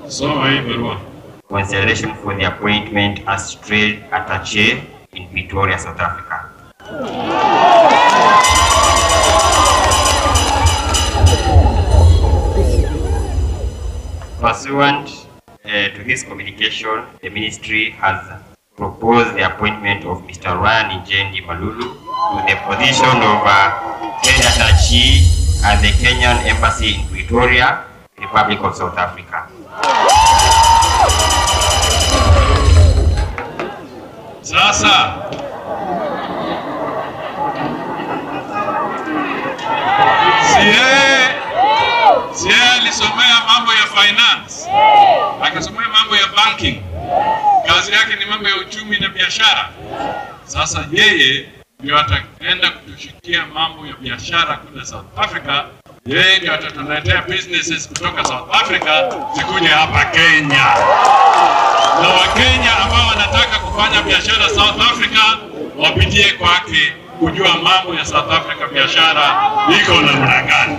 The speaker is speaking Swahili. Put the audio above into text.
Soma hii barua. Consideration for the appointment as trade attaché in Pretoria, South Africa. Pursuant to this communication, the ministry has proposed the appointment of Mr. Ryan Njendi Malulu to the position of trade attaché at the Kenyan Embassy in Pretoria, Republic of South Africa. Sasa Sie alisomea mambo ya finance, akasomea mambo ya banking, kazi yake ni mambo ya uchumi na biashara. Sasa yeye ndio ataenda kutushikia mambo ya biashara kule South Africa. Yeye ndio atatuletea businesses kutoka South Africa zikuje hapa Kenya. Na Wakenya ambao wanataka kufanya biashara South Africa wapitie kwake kujua mambo ya South Africa biashara iko namna gani.